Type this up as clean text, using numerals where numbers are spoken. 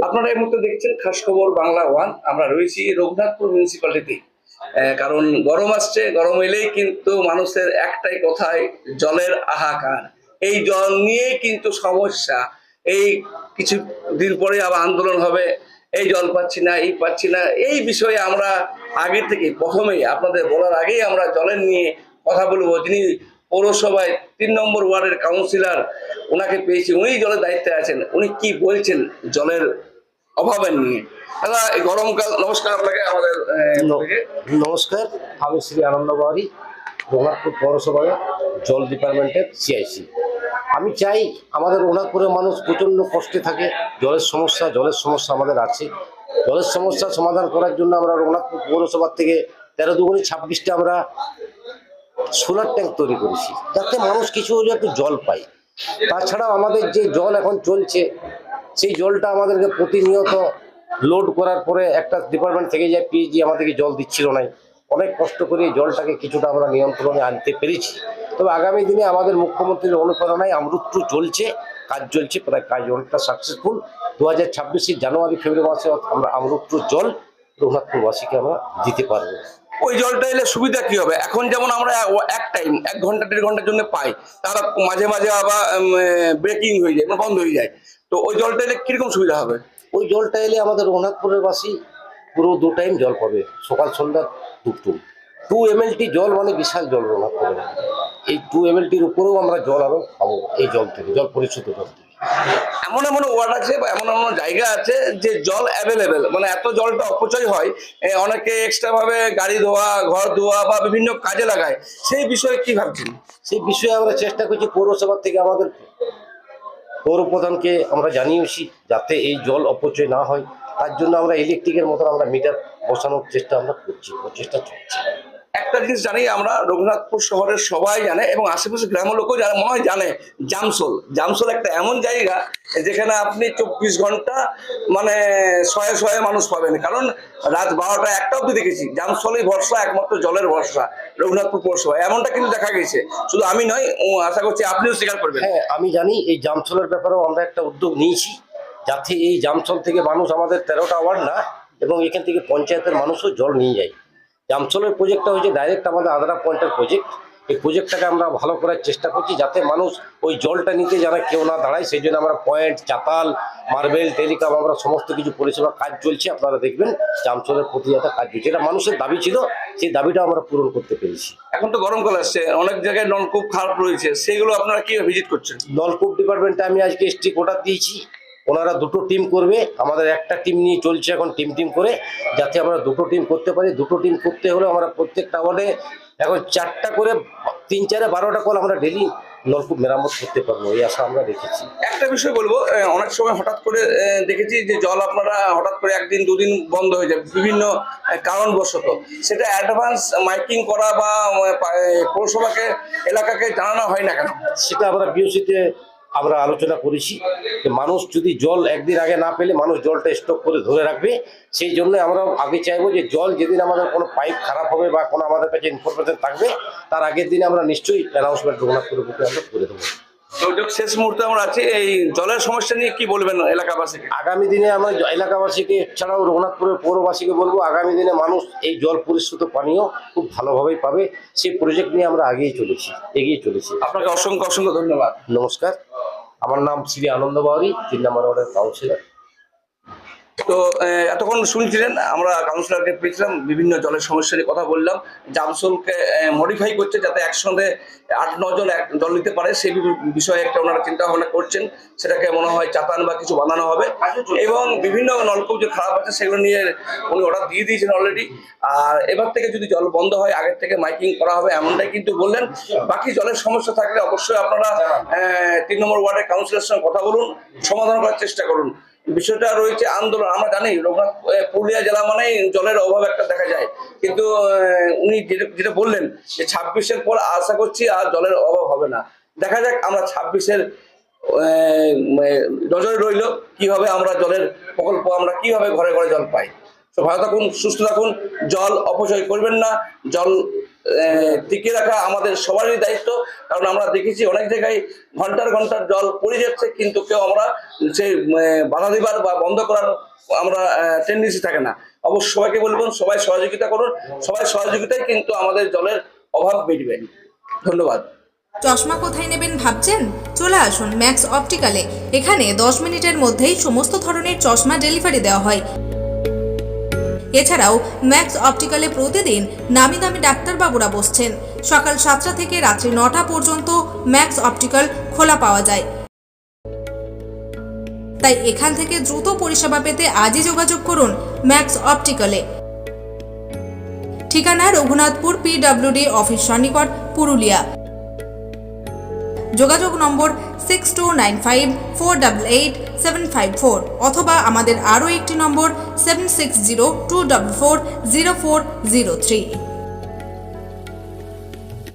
আপনারা এই মুহূর্তে দেখছেন খাস খবর বাংলা ওয়ান। আমরা রয়েছি রঘুনাথপুর মিউনিসিপ্যালিটি। কারণ গরম আসছে, গরম এলেই কিন্তু মানুষের একটাই কথাই জলের হাহাকার। এই জল নিয়ে কিন্তু সমস্যা। এই কিছু দিন পরে আবার আন্দোলন হবে, এই জল পাচ্ছি না, এই পাচ্ছি না। এই বিষয়ে আমরা আগে থেকে প্রথমেই আপনাদের বলার আগেই আমরা জলের নিয়ে কথা বলবো। যিনি পৌরসভায় 3 নম্বর ওয়ার্ডের কাউন্সিলর, ওনাকে পেয়েছি, উনি জলের দায়িত্বে আছেন। উনি কি বলছেন জলের অভাবের নিয়ে? দাদা, এই গরমকাল, নমস্কার আপনাকে আমাদের থেকে। নমস্কার, আমি শ্রী আনন্দ বাউরি, রঘুনাথপুর পৌরসভায় জল ডিপার্টমেন্টের সিআইসি। আমি চাই আমাদের রঘুনাথপুরের মানুষ প্রচণ্ড কষ্টে থাকে, জলের সমস্যা আমাদের আছে। জলের সমস্যা সমাধান করার জন্য আমরা রঘুনাথপুর পৌরসভার থেকে 13×26টা আমরা সোলার ট্যাঙ্ক তৈরি করেছি, যাতে মানুষ কিছু হলে একটু জল পায়। তাছাড়াও আমাদের যে জল এখন চলছে, সেই জলটা আমাদেরকে প্রতিনিয়ত লোড করার পরে একটা ডিপার্টমেন্ট থেকে যায়, পিএইচডি আমাদেরকে জল দিচ্ছিল না। অনেক কষ্ট করে এই জলটাকে কিছুটা আমরা নিয়ন্ত্রণে আনতে পেরেছি। তবে আগামী দিনে আমাদের মুখ্যমন্ত্রীর অনুপ্রেরণায় আমরুত চলছে, কাজ চলছে, প্রায় কাজ অনেকটা সাকসেসফুল। 2026 জানুয়ারি ফেব্রুয়ারি মাসে আমরা আমরুত জল রঘুনাথপুরবাসীকে আমরা দিতে পারবো। ওই জলটা এলে সুবিধা কি হবে? এখন যেমন আমরা এক টাইম 1 ঘন্টা 1.5 ঘন্টার জন্য পাই, তারা মাঝে মাঝে আবার ব্রেকিং হয়ে যায়, বন্ধ হয়ে যায়। তো ওই জলটা এলে কিরকম সুবিধা হবে? ওই জলটা এলে আমাদের রঘুনাথপুরের বাসী পুরো 2 টাইম জল পাবে, সকাল সন্ধ্যা দুপুর। 2 MLT জল মানে বিশাল জল রঘুনাথপুরে। এই 2 MLTর উপরেও আমরা জল আরো পাবো এই জল থেকে, জল পরিশুদ্ধ জল থেকে। এমন এমন ওয়ার্ড আছে বা এমন এমন জায়গা আছে যে জল অ্যাভেলেবেল, মানে এত জলটা অপচয় হয়, অনেকে এক্সট্রা ভাবে গাড়ি ধোয়া, ঘর ধোয়া বা বিভিন্ন কাজে লাগায়। সেই বিষয়ে কি ভাবছেন? সেই বিষয়ে আমরা চেষ্টা করছি, পৌরসভা থেকে আমাদের পৌর প্রধানকে আমরা জানিয়েছি যাতে এই জল অপচয় না হয়। তার জন্য আমরা ইলেকট্রিকের মতন আমরা মিটার বসানোর চেষ্টা আমরা করছি, প্রচেষ্টা চলছে। একটা জিনিস জানি আমরা, রঘুনাথপুর শহরের সবাই জানে এবং আশেপাশে গ্রামের লোকও জানে, মনে হয় জানে, জামসোল। জামসোল একটা এমন জায়গা যেখানে আপনি 24 ঘন্টা মানে শয়ে শয়ে মানুষ পাবেন। কারণ রাত 12টা 1টা অব্দি দেখেছি জামসোলই ভরসা, একমাত্র জলের ভরসা রঘুনাথপুর পৌরসভা। এমনটা কিন্তু দেখা গেছে, শুধু আমি নয়, আশা করছি আপনিও স্বীকার করবেন। হ্যাঁ, আমি জানি এই জামসলের ব্যাপারেও আমরা একটা উদ্যোগ নিয়েছি, যাতে এই জামসল থেকে মানুষ আমাদের 13টা ওয়ার্ড না, এবং এখান থেকে পঞ্চায়েতের মানুষও জল নিয়ে যায়। জামসলের প্রজেক্টটা হচ্ছে ডাইরেক্ট আমাদের আদ্রা পয়েন্টের প্রজেক্ট। এই প্রজেক্টটাকে আমরা ভালো করার চেষ্টা করছি, যাতে মানুষ ওই জলটা নিতে যারা কেউ না দাঁড়ায়। সেই জন্য আমরা পয়েন্ট, চাতাল, মার্বেল, টেলিকম, আমরা সমস্ত কিছু পরিষেবা কাজ চলছে। আপনারা দেখবেন জামসলের প্রতি একটা কাজ চলছে, এটা মানুষের দাবি ছিল, সেই দাবিটা আমরা পূরণ করতে পেরেছি। এখন তো গরমকাল আসছে, অনেক জায়গায় নলকূপ খারাপ রয়েছে, সেগুলো আপনারা কি ভিজিট করছেন? নলকূপ ডিপার্টমেন্টে আমি আজকে স্ট্রিক অর্ডার দিয়েছি, ওনারা 2টো টিম করবে। আমাদের একটা টিম নিয়ে চলছে এখন, টিম করে, যাতে আমরা 2টো টিম করতে পারি। 2টো টিম করতে হলে আমরা প্রত্যেকটা ওয়ার্ডে এখন 4টা করে 3, 4, 12টা কল আমরা ডেলি নলকূপ মেরামত করতে পারবো, এই আশা আমরা রেখেছি। একটা বিষয় বলবো, অনেক সময় হঠাৎ করে দেখেছি যে জল আপনারা হঠাৎ করে 1 দিন 2 দিন বন্ধ হয়ে যায় বিভিন্ন কারণবশত। সেটা অ্যাডভান্স মাইকিং করা বা পৌরসভাকে, এলাকাকে জানানো হয় না কেন? সেটা আমরা বিওসিতে আমরা আলোচনা করেছি যে মানুষ যদি জল একদিন আগে না পেলে মানুষ জলটা স্টক করে ধরে রাখবে। সেই জন্য আমরা আগে চাইবো যে জল যেদিন আমাদের কোনো পাইপ খারাপ হবে বা কোনো আমাদের কাছে ইনফরমেশন থাকবে, তার আগের দিনে আমরা নিশ্চয়ই অ্যানাউন্সমেন্ট রঘুনাথপুরের বুকে আমরা করে দেবো। তো শেষ মুহূর্তে আমরা আছি, এই জলের সমস্যা নিয়ে কি বলবেন এলাকাবাসীকে? আগামী দিনে আমরা এলাকাবাসীকে ছাড়াও রঘুনাথপুরের পৌরবাসীকে বলবো, আগামী দিনে মানুষ এই জল পরিশুদ্ধ পানীয় খুব ভালোভাবেই পাবে। সেই প্রজেক্ট নিয়ে আমরা এগিয়ে চলেছি। আপনাকে অসংখ্য অসংখ্য ধন্যবাদ। নমস্কার, আমার নাম শ্রী আনন্দ বাউরি, 3 নম্বর ওয়ার্ডের কাউন্সিলর। তো এতক্ষণ শুনছিলেন, আমরা কাউন্সিলরকে পেয়েছিলাম, বিভিন্ন জলের সমস্যা নিয়ে কথা বললাম। জামসোলকে মডিফাই করছে যাতে একসঙ্গে 8-9 জন জল নিতে পারে, সেই বিষয়ে একটা ওনারা চিন্তা ভাবনা করছেন। সেটাকে মনে হয় চাতান বা কিছু বানানো হবে, এবং বিভিন্ন নলকূপ যে খারাপ আছে সেগুলো নিয়ে উনি অর্ডার দিয়ে দিয়েছেন অলরেডি। আর এবার থেকে যদি জল বন্ধ হয় আগের থেকে মাইকিং করা হবে, এমনটাই কিন্তু বললেন। বাকি জলের সমস্যা থাকলে অবশ্যই আপনারা 3 নম্বর ওয়ার্ডের কাউন্সিলরের সঙ্গে কথা বলুন, সমাধান করার চেষ্টা করুন। বিষয়টা রয়েছে আন্দোলন, আমরা জানি পুরুলিয়া জেলা মানেই জলের অভাব একটা দেখা যায়, কিন্তু উনি যেটা বললেন যে 26-এর পর আশা করছি আর জলের অভাব হবে না। দেখা যাক, আমরা 26-এর নজরে রইল কিভাবে আমরা জলের প্রকল্প, আমরা কিভাবে ঘরে ঘরে জল পাই। তো ভালো থাকুন, সুস্থ থাকুন, জল অপচয় করবেন না, জল টিকিয়ে রাখা আমাদের সবারই দায়িত্ব। কারণ আমরা দেখেছি অনেক জায়গায় ঘন্টার ঘন্টার জল পড়ে যাচ্ছে, কিন্তু কেউ আমরা সেই বাধা দিবার বা বন্ধ করার আমরা টেন্ডেন্সি থাকে না। অবশ্য সবাইকে বলবেন, সবাই সহযোগিতা করুন, সবাই সহযোগিতায় কিন্তু আমাদের জলের অভাব মিটবে। ধন্যবাদ। চশমা কোথায় নেবেন ভাবছেন? চলে আসুন ম্যাক্স অপটিক্যালে। এখানে 10 মিনিটের মধ্যেই সমস্ত ধরনের চশমা ডেলিভারি দেওয়া হয়। এছাড়াও ম্যাক্স অপটিক্যালে প্রতিদিন নামি দামি ডাক্তারবাবুরা বসছেন। সকাল 7টা থেকে রাত্রি 9টা পর্যন্ত ম্যাক্স অপটিক্যাল খোলা পাওয়া যায়। তাই এখান থেকে দ্রুত পরিষেবা পেতে আজই যোগাযোগ করুন ম্যাক্স অপটিক্যালে। ঠিকানা রঘুনাথপুর PWD অফিস সন্নিকট, পুরুলিয়া। যোগাযোগ নম্বর 6295488754 অথবা আমাদের আরও একটি নম্বর 7602440403।